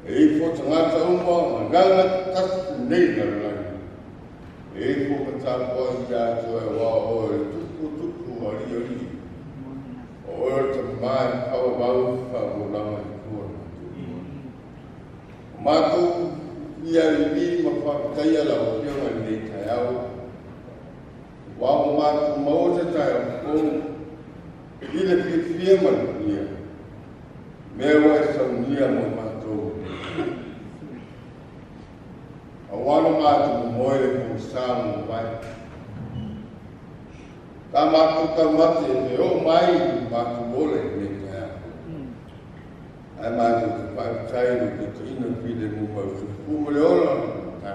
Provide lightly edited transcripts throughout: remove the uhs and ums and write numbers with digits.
E fo tangata uma nganga tas nei na lai. E fo katapo ia to e wa o tuku ali. O te mai au mau fa mulama ko. Mato ia ni ma fa taia la o ia ni taiao. Wa ma mo te taiao ko ile fie man ia. Me wa sa ia mo mato. Awana mato mo ile ko sa mo vai. Kamaku kamate me o mai maku mole me ka. Ai maku te pai tai no te ina pide mo pa su kumule ola ta.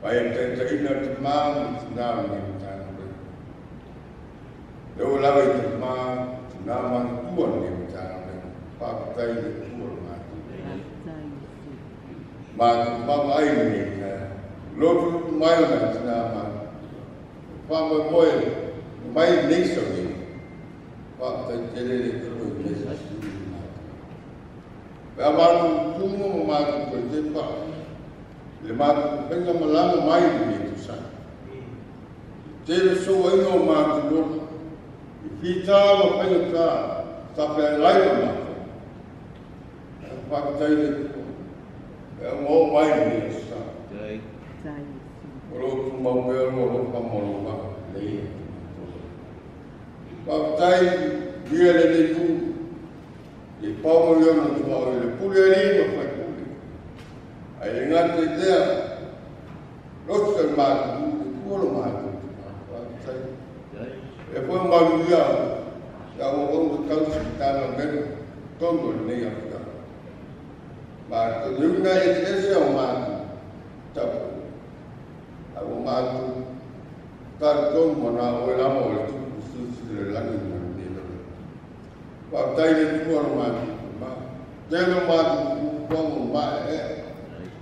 Pai te ina te mau na me ta. Leo lawa te mau na ma tua me ta. Pa tai le tua ma. Ma ai me ka. Lotu mai na ma. Pama moe, mai neiso ni. Pa tai tele le kuro neiso si. Pea matu tumo mo matu koe te pa. Le matu penga malama mai ni tu sa. Tele so ino matu lotu. I fita ma penga ka. Ta pea lai ma matu. Pa tai le kuro. Pea mo mai ni sa. Olo tu mau peo olo pa molo pa lei. Pa tai dia le le tu. E pa mo yo no tu mau le pule ali no fa pule. Ai ngate dea. Lotu ma tu ko lo ma tu. Pa tai. E po ma dia. Ya mo ko ka su ta no me tondo nei afta. Ma tu yunga e se o ma ta. Aku mahu tarikon mana orang orang tu khusus lagi mana ni. Partai ni tu orang mahu, jangan mahu buang mahu.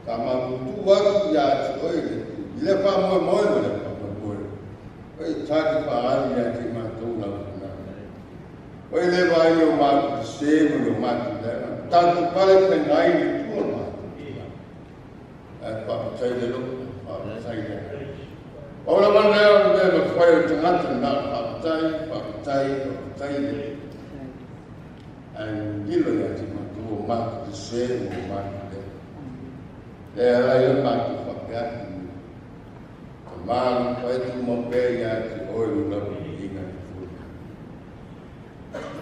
Sama tu orang ya cuy. Bila pamoy moy mana pamoy. Cari pahan ya cuma tu lah. Bila bayu mahu same mahu dah. Tanpa pada pengai tu orang mahu. Partai ni tu. Orang mana yang dia berfaham dengan tentang partai, and gila ya cuma tu mak sih mak dia. Dia lain mak tu fakir. Kemarin itu membeli ya oil lalu ingat tu.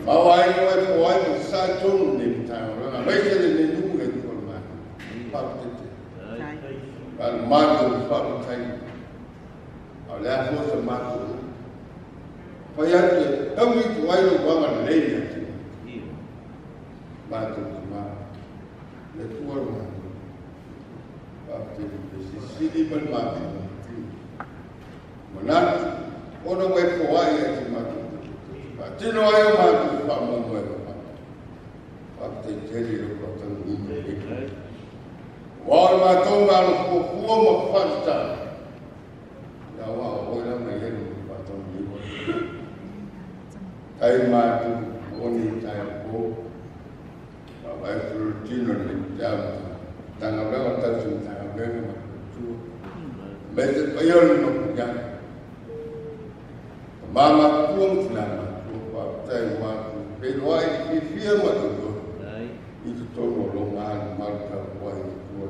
Bawa itu oil satu ni tangan. Mereka ni nunggu itu mak. Fakir. Kalau matu fakir. Oleh aku sematu. Payah tu, kami tu ayo bawa lei tu. Matu cuma, letuar matu. Fakir sisi bermatu. Menat, orang berkuah ya cuma tu. Tino ayo matu pamu berkuah. Fakir jadi lupa tengah. Wal matu malu kuah mafasta. Awa orang main patong ni. Kai matu oni tai ko. Bapa itu tino ni jam. Tanggal berapa tahun tanggal berapa tu. Betul bayar ni nak. Mama tuang selama tu tai matu. Peluai fia matu. Itu tono longan marka buai tu.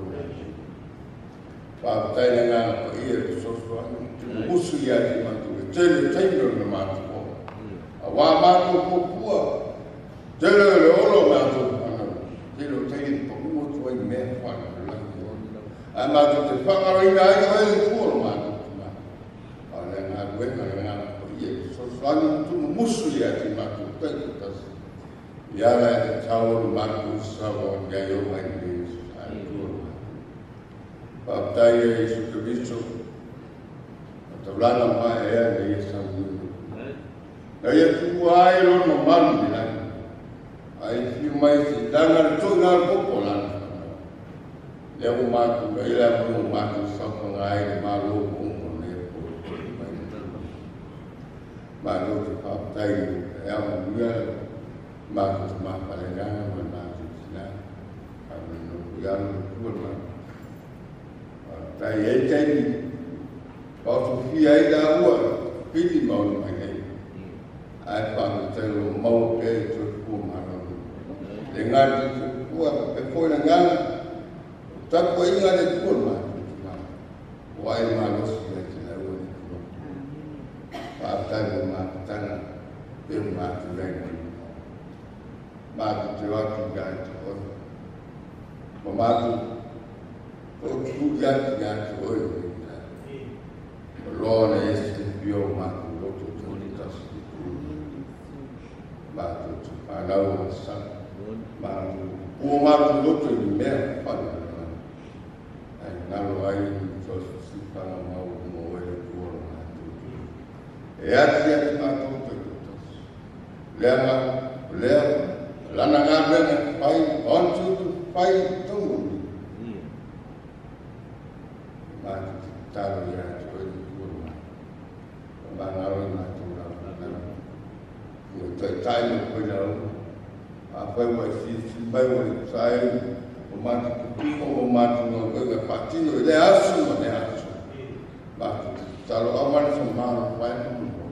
Partai dengan ia sesuatu musuh ya di mana tu, jadi tinggal di mana tu. Awak mana tu kuat, jadi orang mana tu mana, jadi tinggal pembuat tu yang mewah lagi. Amat tu Valaauina itu kuat mana tu mana. Orang yang dengan ia sesuatu tu musuh ya di mana tu, jadi tas. Ya lah, jauh mana tu sahaja gaya orang ini. Partai Yesus Kristus, terlalu banyak yang Yesus itu. Daya tuai lor memang bilang, ai firman sedang tungal popolan. Dia umat gaya umat sepengai malu umurnya. Malu partai yang dia malu paling jangan menang. Ioane Kurma. Tai e teini, kau tu fia i da ua, pili maunu mai nei. Ai pāmu teo mau e tu kumana. Le ngāti tu kua e koina ngana, tapu e inga le kurma. Wa ai malos le tena ua ni kurma. Pātai mo mātana, e mātu lengi. Mātu te waki gai te oi. Ma mātu, o tu yaki gai te oi o ina. Ma loa na esi pio mātu lotu toni tasi te kuru. Mātu tu Failauga sa. Mātu, ua mātu lotu i mea whana. Ai ngalo ai tosi sipana mau mo ele kua mātu. E ati mātu te kutas. Leanga, lea, lana ngā mena whai, ontu tu whai tongu. Mātu te tāro ia te oi te kua. Mā ngaro i mātu rau. Ua tai tai mo koe rau. A whai wai si mai wai sai. O mātu kupiko o mātu no koe patino i le asu ma le asu. Mātu te tāro awari sa māro whai tongu.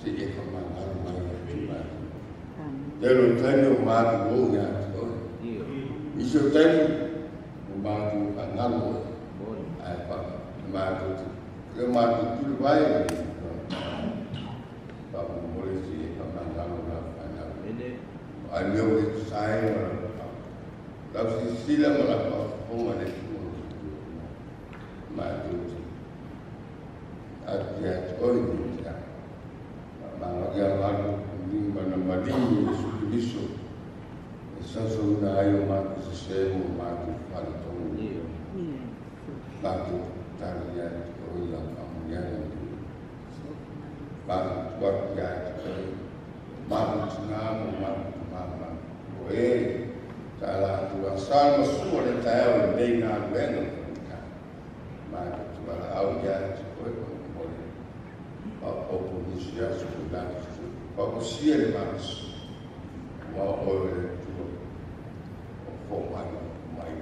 Si e ka mā ngaro mai a tu mātu. Tero taino mātu o ngā te oi. Iso taino o mātu a ngalo oi. Ai pa, mātu te. Keo mātu tulu vai o ni. Papa mole si e ka mā ngalo rā whanau. Ai meo e sai o rā. Lau si sila ma la pa honga le kua. Mātu te. Ati ati oi ni te. Māngaki a mātu. Mana madini sukuliso sasa una ayo mātu se semo mātu whalatongu mātu taria o ia kamuniana mātu tuaki ati mātu tinamo mātu mama o e tā lātu a sāma sua le taeo e nei ngā ruenga mātu tu Valaauina ati o e kongole a opo nisi asu kudaki Papa sia le mas, wa oi tu o fomai mai.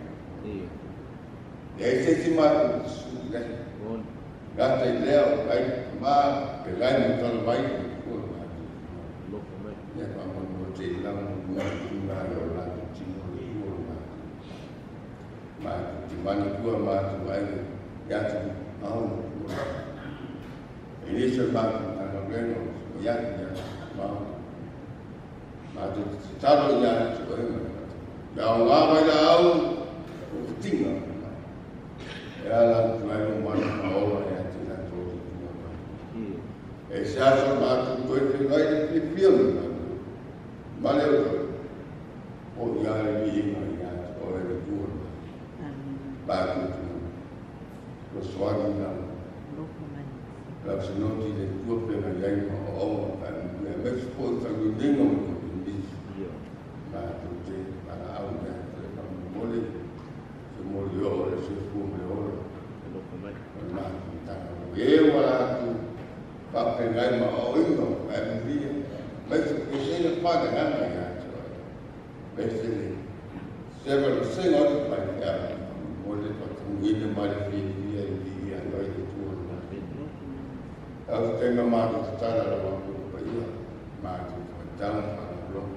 E se ti ma su le. Gata leo ai ma pe gai no tolo mai ko ma. Ya pa mo te la mo na lo la ti mo ko ma. Ma ti mani ku ma tu ai ya tu au. E se ma na no reno ya Mātu te taro ia te koe ma. Ia o ngā mai la au, o te tinga. E ala tu ai o mana ma ora e ati la tō te tua ma. E se aso mātu koe te vai te pipia ma. Ma leo koe. O ia le mi inga ia te koe le tua ma. Mātu tu. Ko swagi na. La se noti le tua pena iai ma o oma. Mexico está viviendo un inicio. Mātu te Valaauina te mole, se molió, se fumeó. Mātu tāna. E wala tu papengai ma o ino, ai via. Mexico se le paga ngana ia te. Mexico se va lo se no te paga. Mole pa tu ina male via via noi de tu. Au tenga mātu tāna la wa Mātu faitau whanau.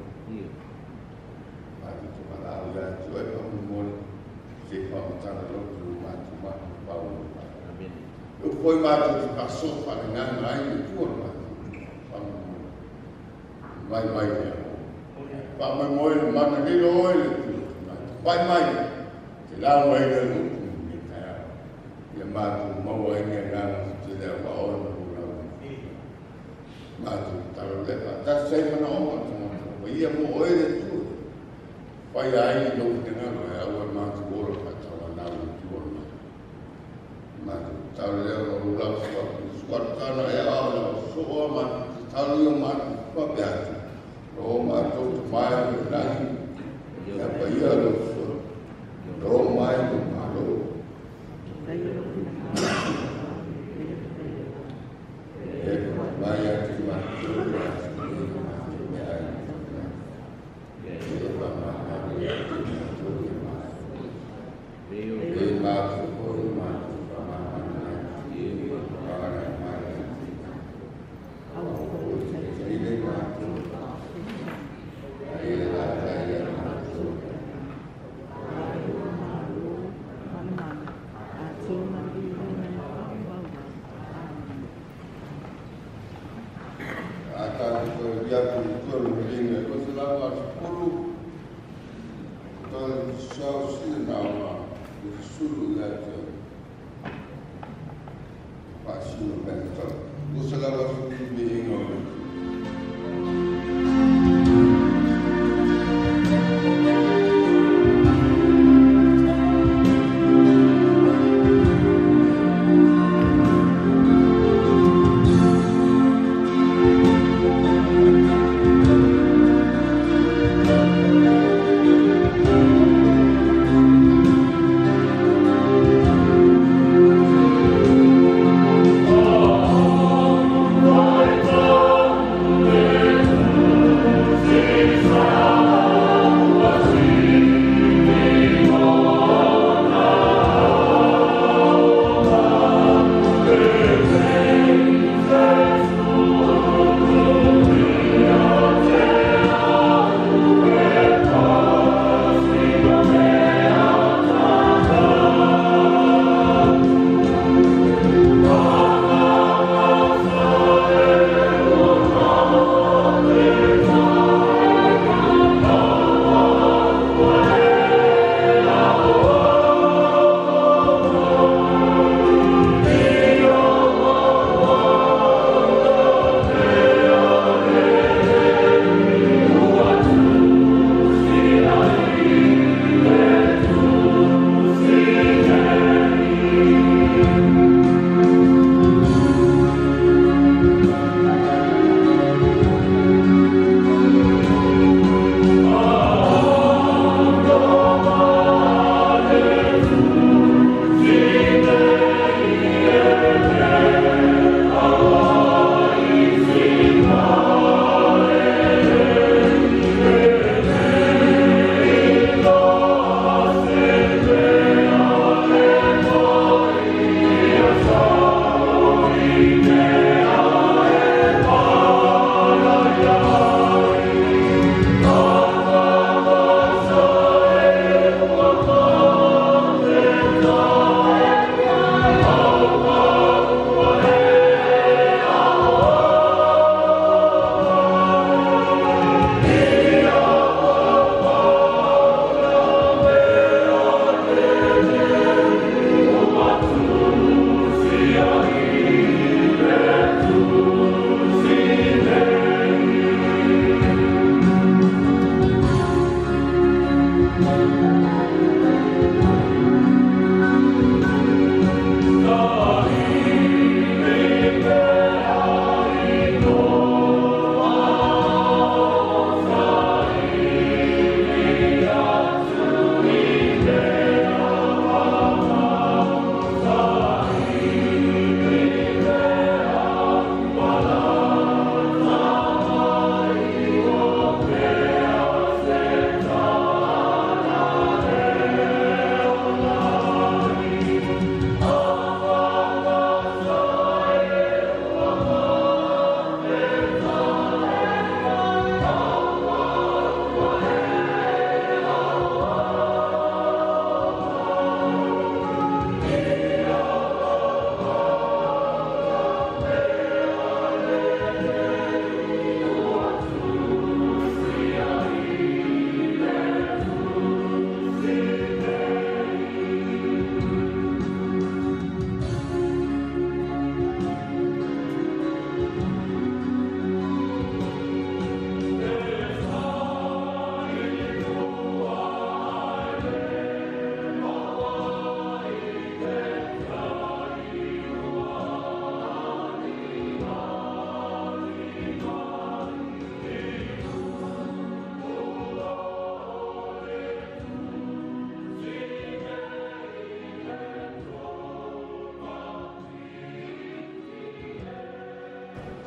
Mātu te Valaauina tu e pa mumore te whamatana lotu mātu mātu pau. Eu koi mātu te paso whananganga ai e tua mātu. Mai mai ea. Pa mai moe le mana hilo oe le tua. Pai mai. Te lau ai le luku ni taia. Ia mātu maua inga ngana te lea wa oe na hurau. Mātu taro lepa, ta sei mana oma tamo, ia mo oe le tu. Pai ai no te ngalo e aua mātu ora patawa nau le tu ora. Mātu taro lepa o lau squatana e aula o soa mātu, taro ia mātu pape atu. Ro mātu tu mai o nahi, ia pa ia lo soa. Ro mai o malo. Mai ati mātu.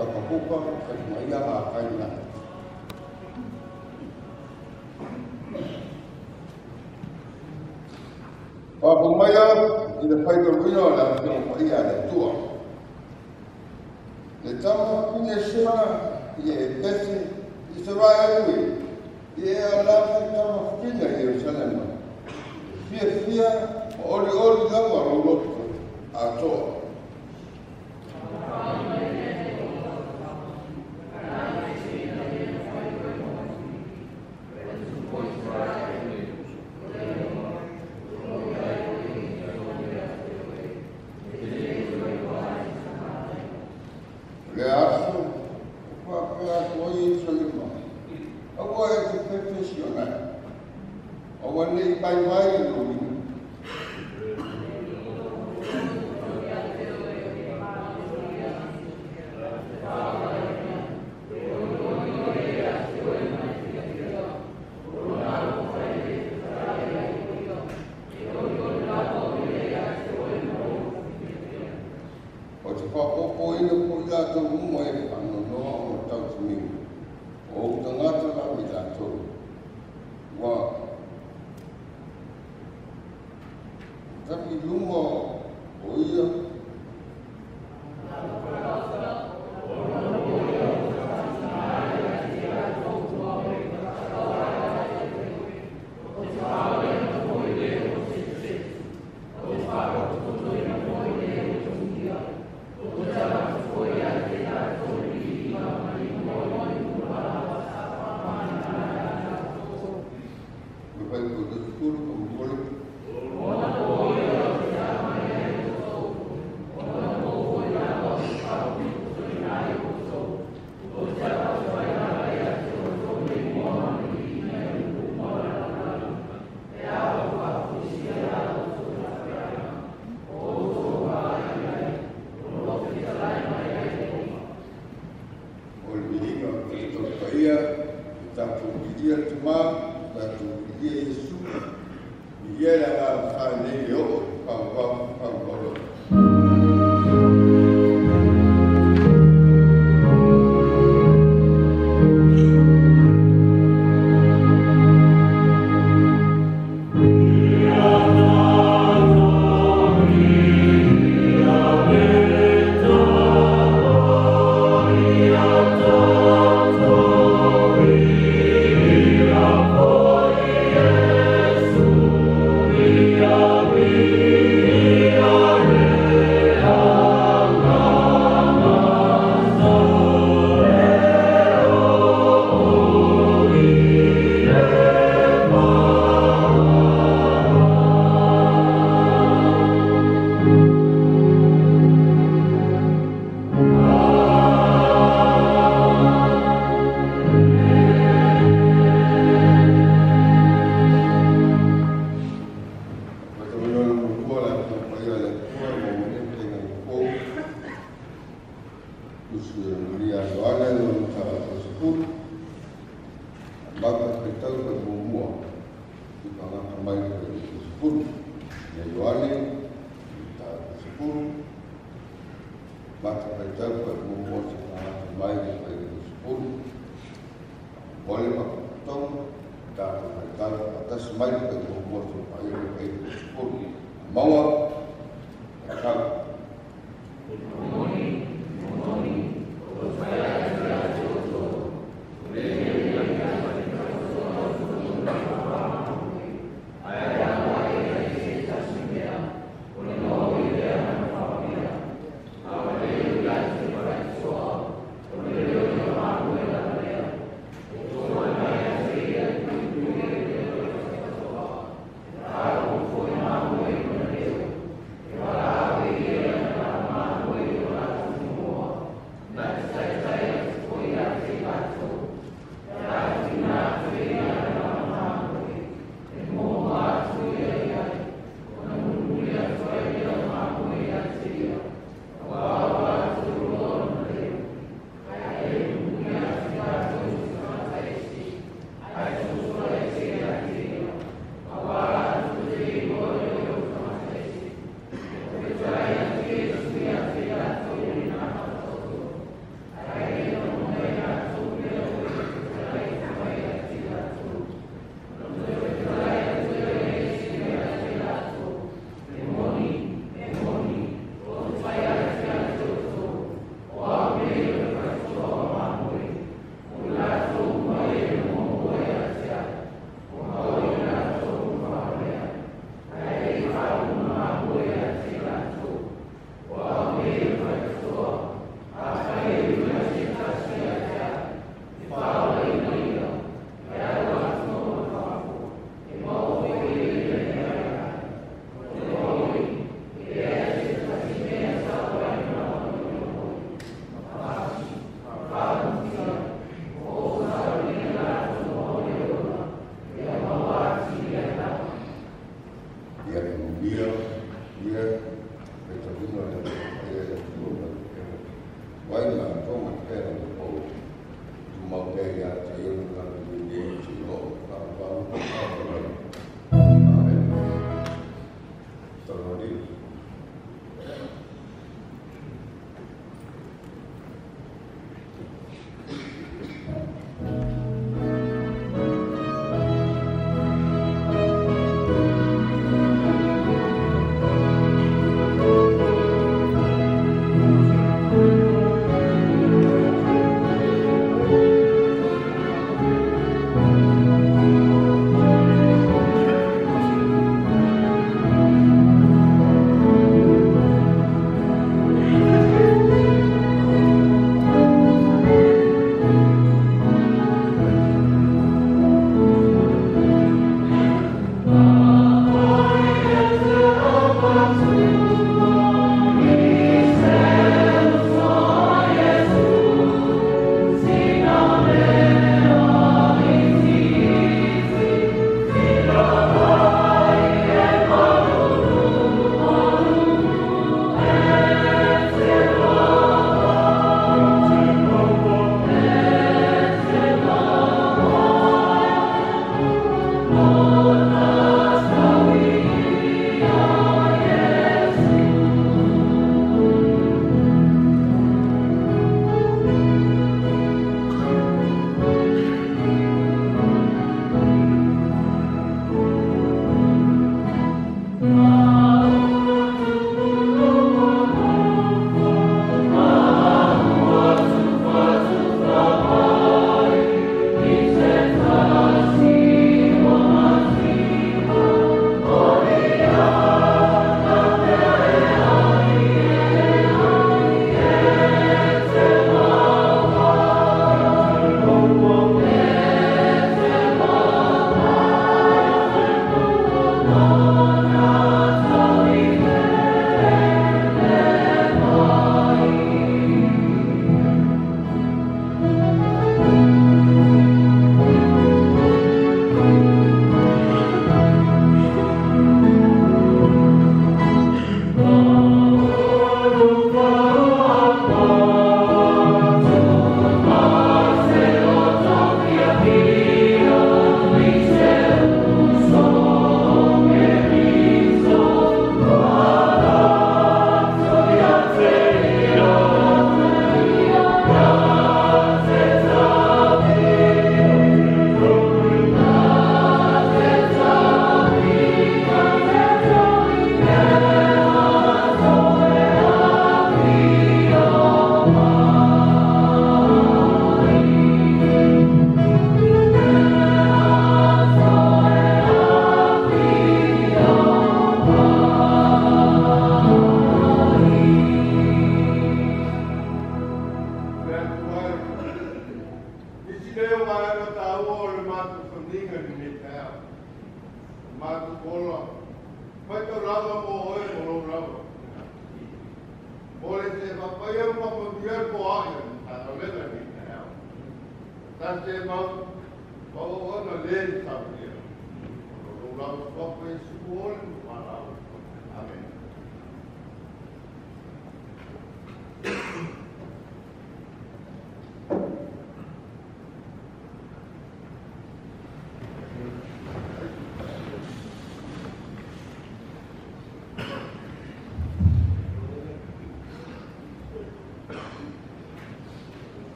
Kakapupa Sefanaia Auauli. Wapumaya ina faitauaina o Laugaina le Atua. Le tama punya sema ia e pesi i se vai ui. Ia e ala tama punya i Yerusalema. Fia o oli lawa o lotu Atua. Awane I pai vai no ni. O te whapopo ina po I ato umo e whanonoa o tau tumingo. O tangata la mi ato. Wa tapi luma o ia matu kola. Faitauaso mo oe mo lo rau. Ole te papaya mo mo biar ko ai. Ano le na ni na. Tante mo o ona le ta ni. Lo rau ko pe suol para. Amen.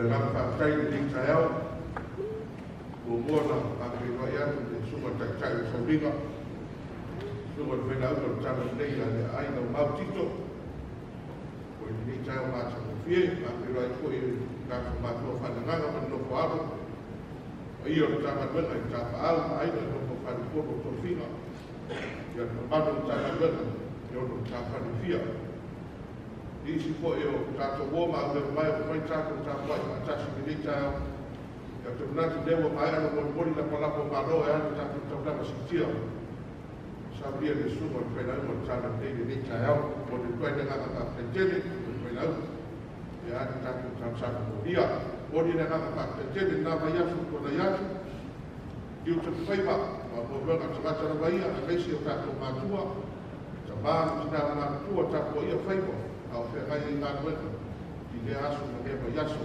dalam partai di Israel, bukan Amerika yang semua tercari sebina, semua Failauga bercakap Leaai Laumau Tito, di Israel macam Fie, Amerika itu nak masuk pandangan menolak apa, ia bercakap benar, bercakap Aoauli, menolak pandangan Tusi, yang terbaru bercakap benar, yang bercakap Fie. Di sini eu tato woma au mai mai tato tato mai tato di tao ya terbenat dewa mai ana bori na pala po maro ya tato tato sitia sabia de sumo pena mo tato di tao mo de toi de ngata ta tele pena ya tato tato dia bori na ngata ta tele na vai afu ko na ya diu te faipa mo bona tsaka na vai a kesi tato matua sabang sina matua tato ia faipa au ferai na wena di le aso na le yaso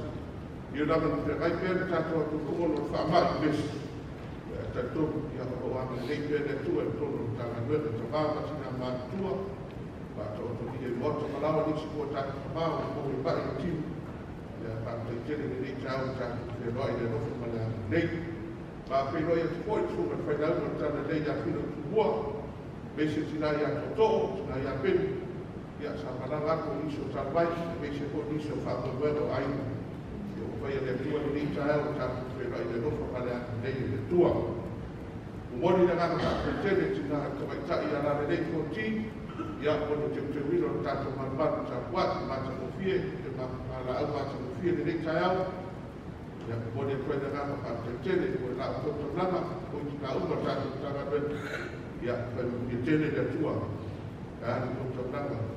io da no ferai per tato tu ko no fa mai bes tato ya ko wa me le per tu e to no ta na wena ta ba sina ma tua ba to to di mo to la wa di si ko ta ba ko ba ti ya ba te jere ni ta ta fe roi de no fa la le ba fe roi e ko tu na fa na ta na le ya fino tu bo besi sina ya to na ya pen ya sama aku isu terbaik besok pun isu faktor baru air supaya dia tua ini saya ucap supaya dia lupa pada dia tua umur dia nak terjadi jika kebaik ia ada dia kunci ya pun terjadi tak cuma buat macam movie ala macam movie dia saya ya pun dia pun dengan apa terjadi pun tak untuk lama pun jika umur satu tahun ya pun terjadi dia tua dan untuk lama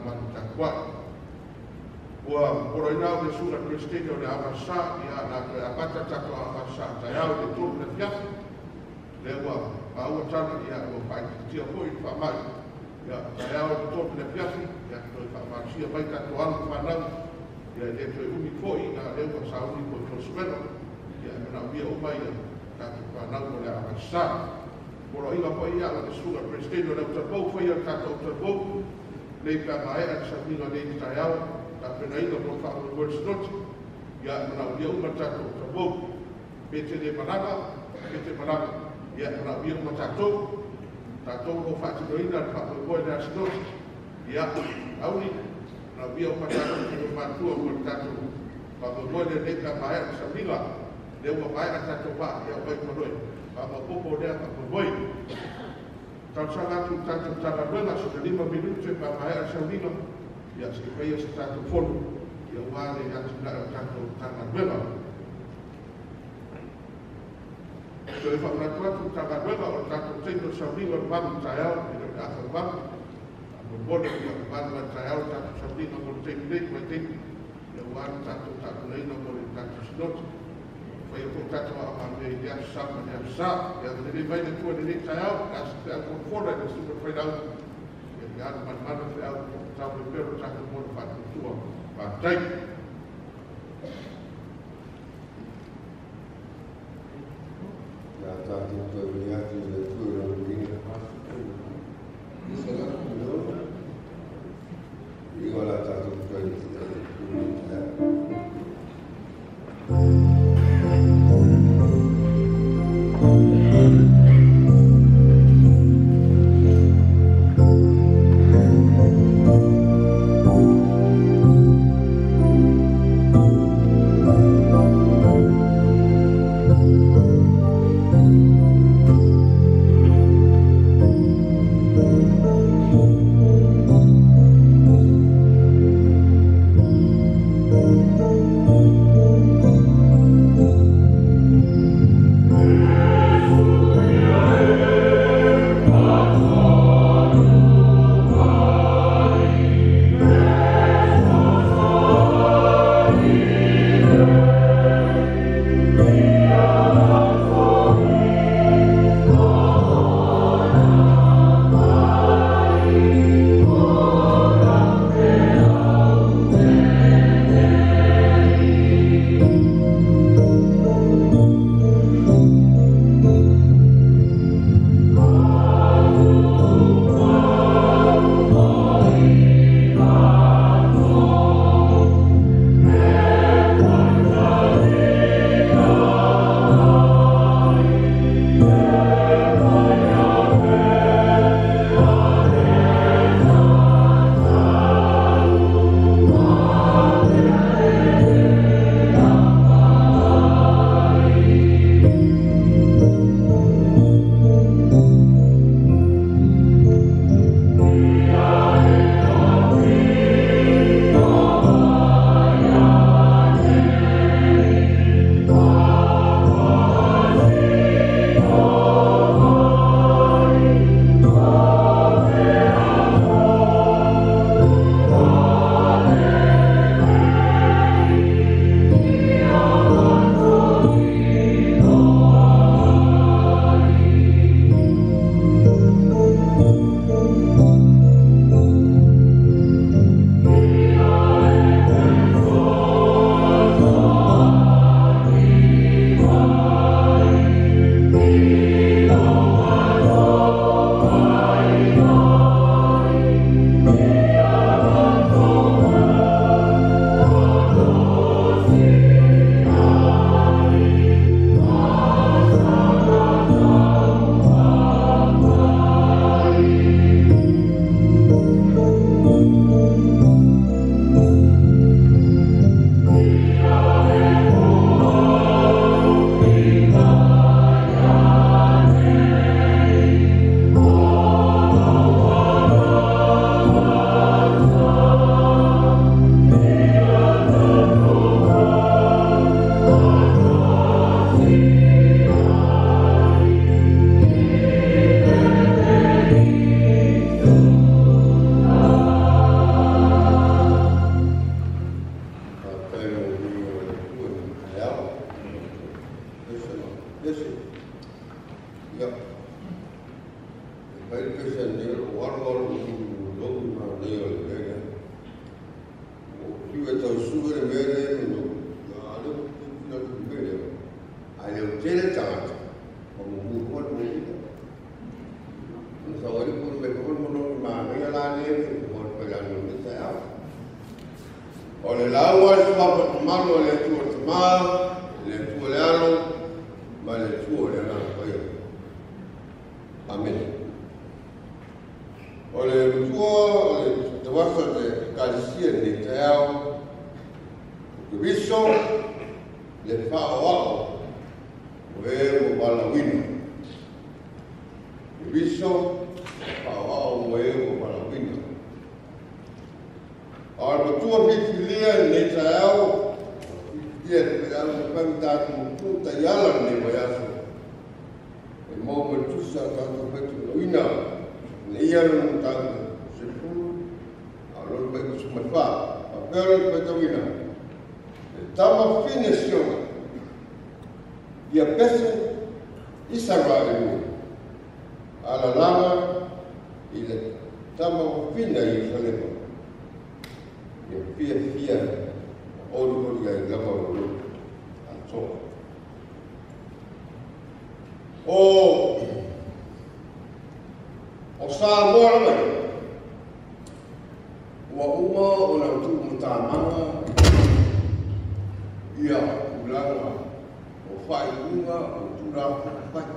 man takwa wa oroina de sura kristino de avasa ya na apata takwa avasa tayao de tur de fiaf lewa au tana ya o pai tio foi fa mai ya tayao de tur de fiaf ya to fa mai sia bai ta to al fa na ya de to umi foi na lewa sauni ko to suero ya na via o mai ta fa na ko le avasa oroina foi ya de sura kristino de tapo foi ya ta to tapo Leaai at sa mga tayo, tapos na ito kung paano words not, ya menawia umat satu terbuk, pete malaka, ya menawia umat satu ko faktor dan paano boy dan not, ya Aoauli, menawia umat satu kung mantua umat satu, paano boy dan Leaai at sa mga, dewa bayar satu pak, ya baik meloy, paano popo dia paano boy. Kalau sangat cara belas sudah 5 minit sampai bayar sawina ya supaya satu phone ya wale yang sudah cara belas. Jadi kalau cara belas satu cendol sawina bang saya tidak akan bang. Boleh ya bang saya satu sawina boleh cendol boleh ya wale satu lain boleh satu slot. Saya pun kata orang dia sama yang jadi banyak tuan ini saya kasih konform dan super faitau yang mana saya tahu betul satu manfaat tua partai ya tadi tu lihat itu orang ini igual satu tu Ya. Baik kesan dia warga lotu mana dia lebih. Kita tahu sudah lebih itu. Ada kita lebih. Ada cerita jangan. Kamu buat ini. Soalnya pun mereka pun mana yang lain pun perjalanan itu saya. Oleh lawan sebab malu oleh tuan teman, oleh tuan lalu, oleh tuan lalu kaya. Amin. Oleh tuan, oleh dewasa de Ekalesia Metotisi, Keriso, le Failauga, oleh Valaauina. Keriso, Aoauli, oleh Valaauina. Al tua bifilia ne tau ia pegalo panta tu tayala ne bayaso e mo tusa tanto faitauaina ne ia no tanto sefu alo be sumatfa papel faitauaina tama finesiona ia pese isarale ala lama ile tama fina isalema Fia olu yang gambar olu atau Samoa lagi wa uma orang tu mutamana ia ulang failauga tura fai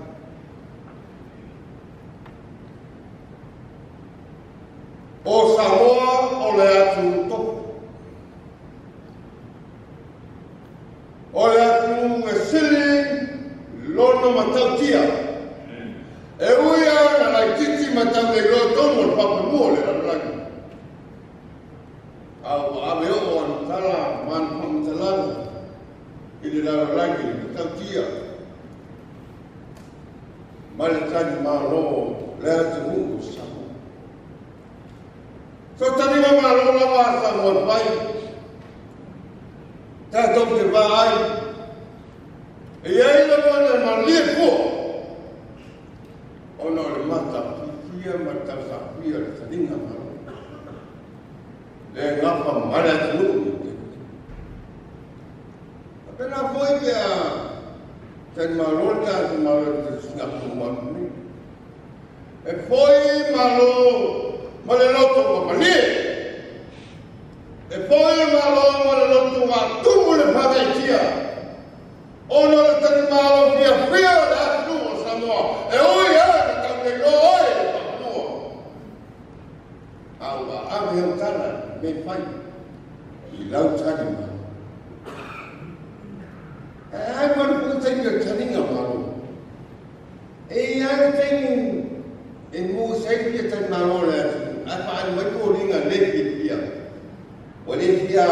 Samoa oleh atu oleh aku ngesili lono matautia. Euia na titi matau le loto mo papa mo le lagi. Abeo on tala man pam talan ile la lagi matautia. Malkan malo le atu samu. So tani malo la basa mo pai. Ta dom te vai. E aí lo manda malie ko. Ono le mata fia mata fia le tinga malo. Le ngapa mala tu. Apena foi que a ten malo ta malo singa kumani. E foi malo male loto ko mani. E poi malo lotu wa tumu le faitauaso. Ono le tani malo fia da tu Samoa. E oi ta me lo oi pa. Awa ame tala me fai. I lau tani malo. Ai mo pu tani tani malo. E ai tani e mo sai que tani malo le. Ai pa ai mo ko ringa le fia. Oleh dia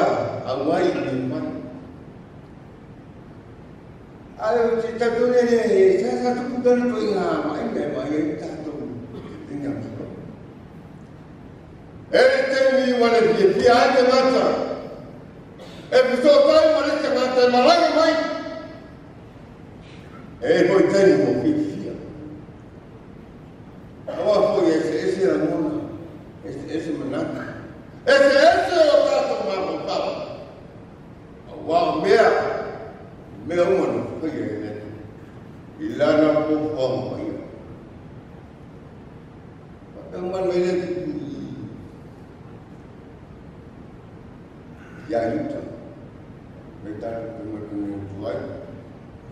awai ni mana? Ayo kita tu ni saya satu bukan tu ingat, main kita tu ingat. Temi wala dia ada mata. Episode lain wala dia mata malang main. Boleh tani mo fia. Awak boleh ese ramona, ese menata. Esse é o trato mais bom. Uau, meu mano, foi ele. E lá na povo, aí. Então, mano, ele e aí, então, metade do meu tuai,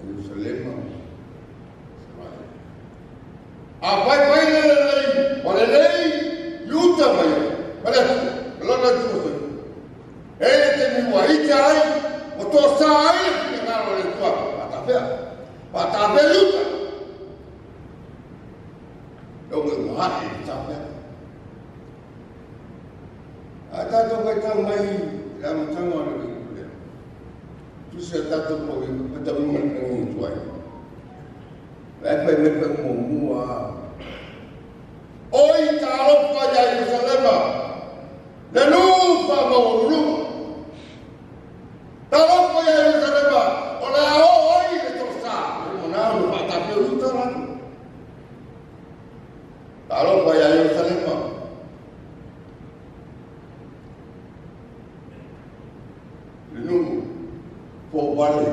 Jerusalém, vai, olha lei, luta, vai. Lona tudo. Ele tem uma itiai, o tosai, que não é tua, patapé luta. Eu me morri, patapé. Até tu vai também, lá no Samoa no Rio. Tu se está tu por aí, tu também me tem um tuai. Vai me ter uma. Oi, caro, vai a Jerusalém. Lalu bapa urut, kalau kau yang terlepas, oleh Aoauli itu sah, mana lupa tapi urut orang. Kalau bayar Yerusalem, Lenu for Bali,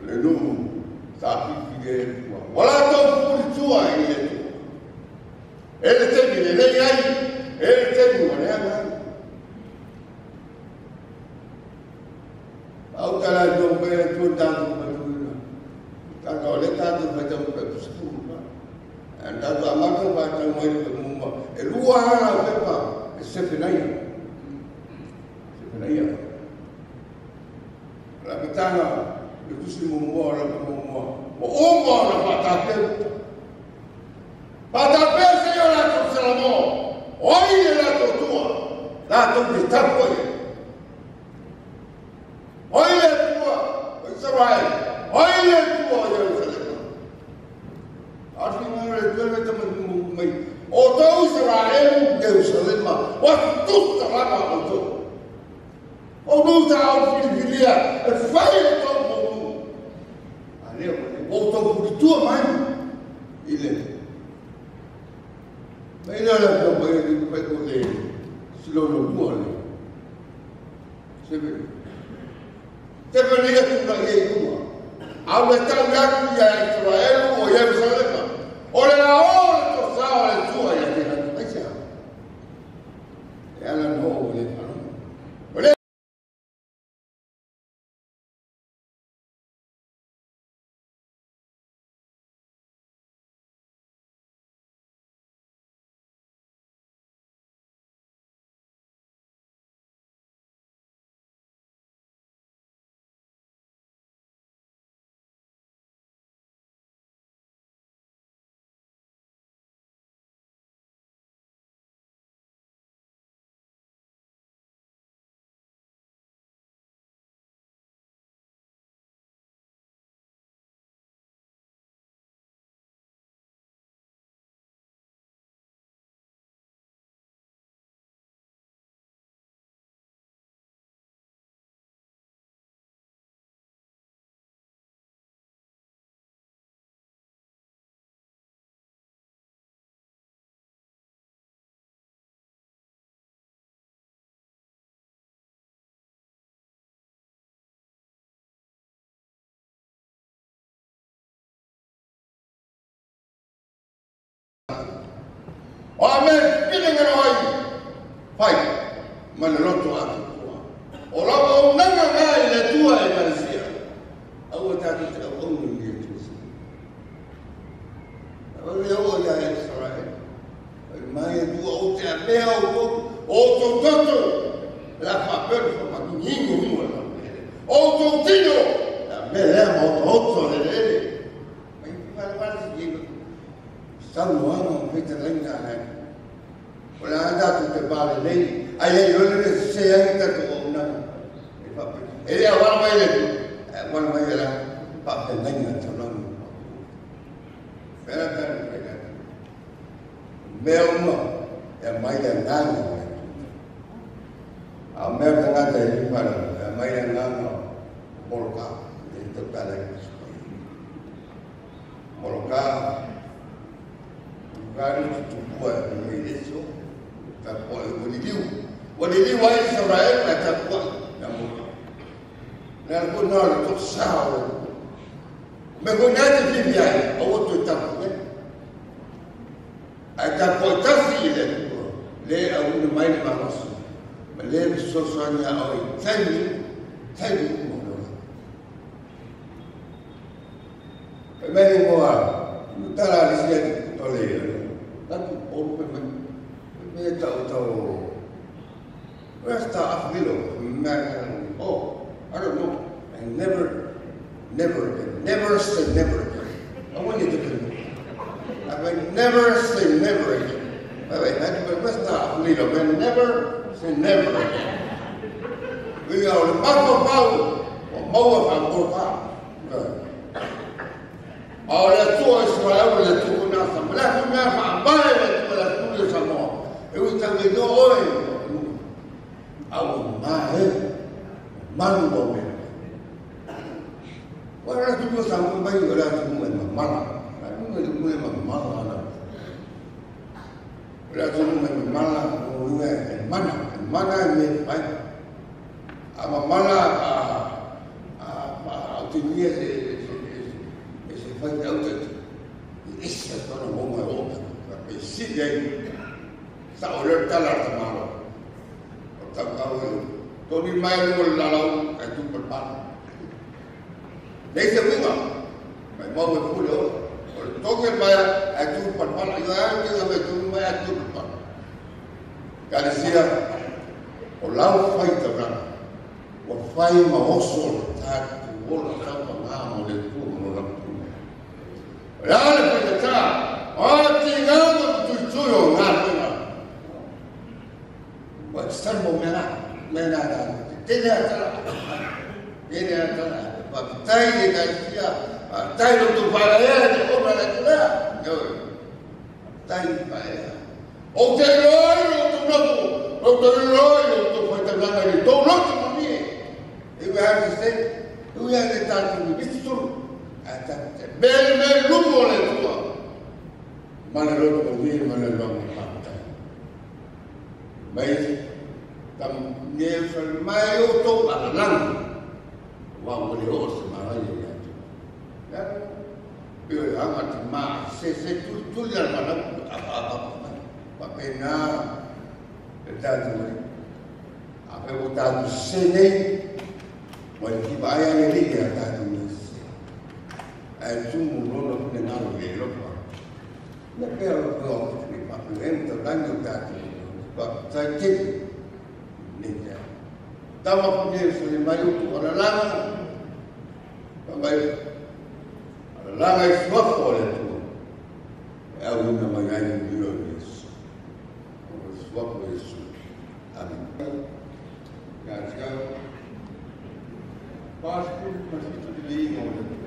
Lenu sapi fige tua. Wala tau puri tua ini itu. Ele tegi le Leaai, ele tegi wane ana. Au kala jombe tu tanto betul. Tanto oleh tanto betul betul. Anda tu amat baca mai bermumba. Luar apa? Sefanaia. Sefanaia. La betana le Tusi mumba la mumba. O umba la patape. Patape se yo la tu salamo. Oi la tu tua. La tu ditapo. Oi la tua. Israel. Oi la tua Jerusalem. Arti mengenai jualan teman mai. Autu Israel Jerusalem. Waktu terlama autu. Autu tahu filia. Faitau autu. Ada autu betul mana? Ile. Mana lah kau bayar di pekole. Seluruh dua ni. Sefanaia tu nak itu. Awak tahu yang Israel o Jerusalem. Olha a hora que eu saio, olha a tua, olha a tua, vai ser. Ela não, olha a olha. Amen. Ini ngerawai. Fai. Mana lotu Atua. Orang orang ngai le tua Ekalesia. Awak tadi tak tahu ni Tusi. Awak ya Israel. Mai dua outra mel outro tanto. La papel como menino uma. Outro tino. La melema outro dele. Mas para seguir. Samoa não feita lá em Ioane. Olha anda tu te vale lei. Aí eu lhe disse ainda tu não. Ele agora vai lá. Papo nem na telão. Pera cara. Meu não é mais da nada. A meu da nada ele fala, é mais da nada. Colocar dentro da lei. Colocar Keriso tu buat ini itu, tak boleh boleh wahai Israel tak buat, namun, namun nak tu sah, menggunakan biaya, awak tu tak buat, ada potasi le awak main malas, le susunya awak, tadi, Amerika buat, tak ada siapa oleh. Tapi orang punya tahu. Rasa afilo, man. Oh, I don't know. I never say never again. I want you to do. I mean, never say never again. Rasa afilo, man. Never say never again. We are the mau ang kurpa. Olha tua Israel, olha tu nasa. Mula ambai olha tu Samoa. Eu também não olho. Ao mano bom. Olha tu Samoa, vai olhar tu mano mala. Não é mala. mana me pai ama mana Autu Olę se faitau essa tono mo mai ota pe si dei sa ole tala tamalo ta kau toni mai mo la lau ai tu perpan dei se winga mai mo me pulo toke mai ai tu perpan ai ai me tu mai ai tu perpan Keriso o lau faitau o fai ma oso ta ola ta ma mo le tu mo la tu Reale perché oggi non tu io guarda ma stiamo mena tiene a ma dai che sia dai non tu fare come la tua dai fai o te lo tu fai parlare di tu non tu mi e we have to say we have to start to be true bel lungo le tua mana lo così mana lo fatta mai tam ne mai o to ala lang wa mo le o se ma ai ya io amat ma se tu ya mana apa pena tanto apa botato se ne mo ti vai a le righe tanto tu non lo penalo che lo fa. Ma però lo che fa lento danno dato. Ma sai che niente. Dava poter sulle maiuto alla lama. Ma alla lama è sua fuori tu. È una magari un dio adesso. Come sua fuori su. Amen. Grazie. Pasco, ma si ti dico.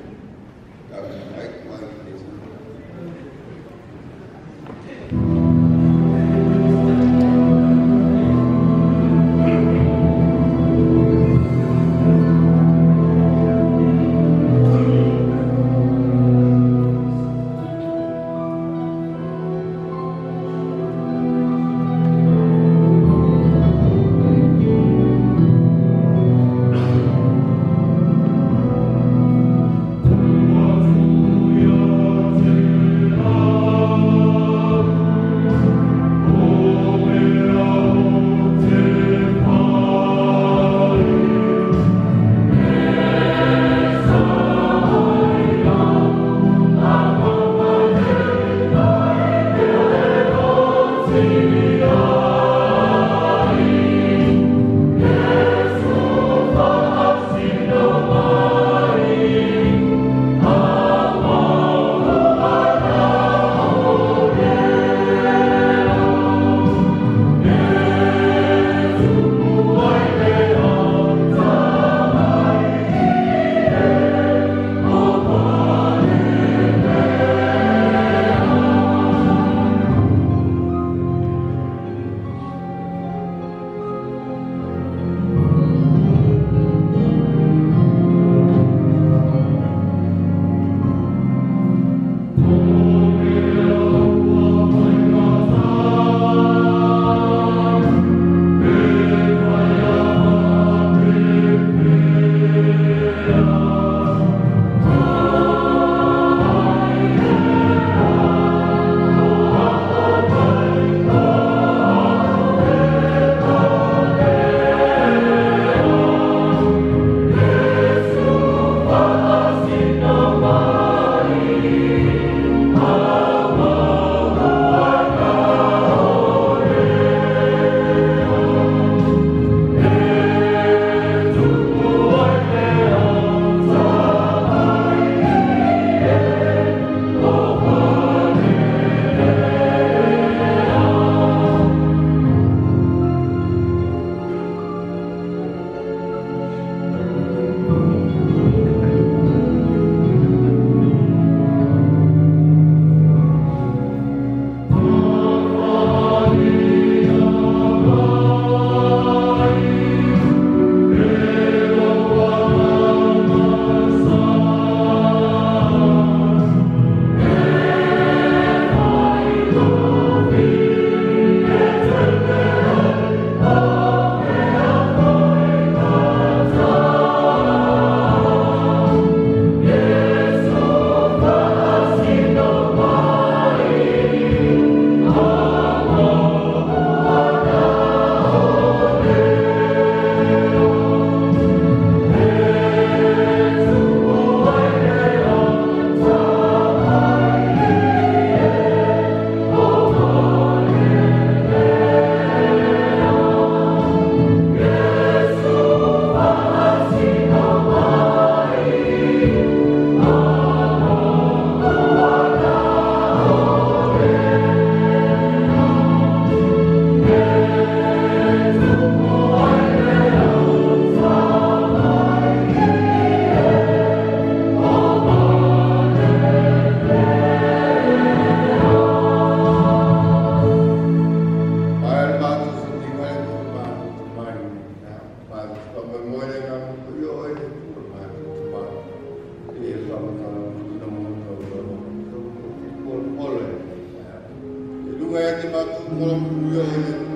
mai ate mātou mora muru ia o le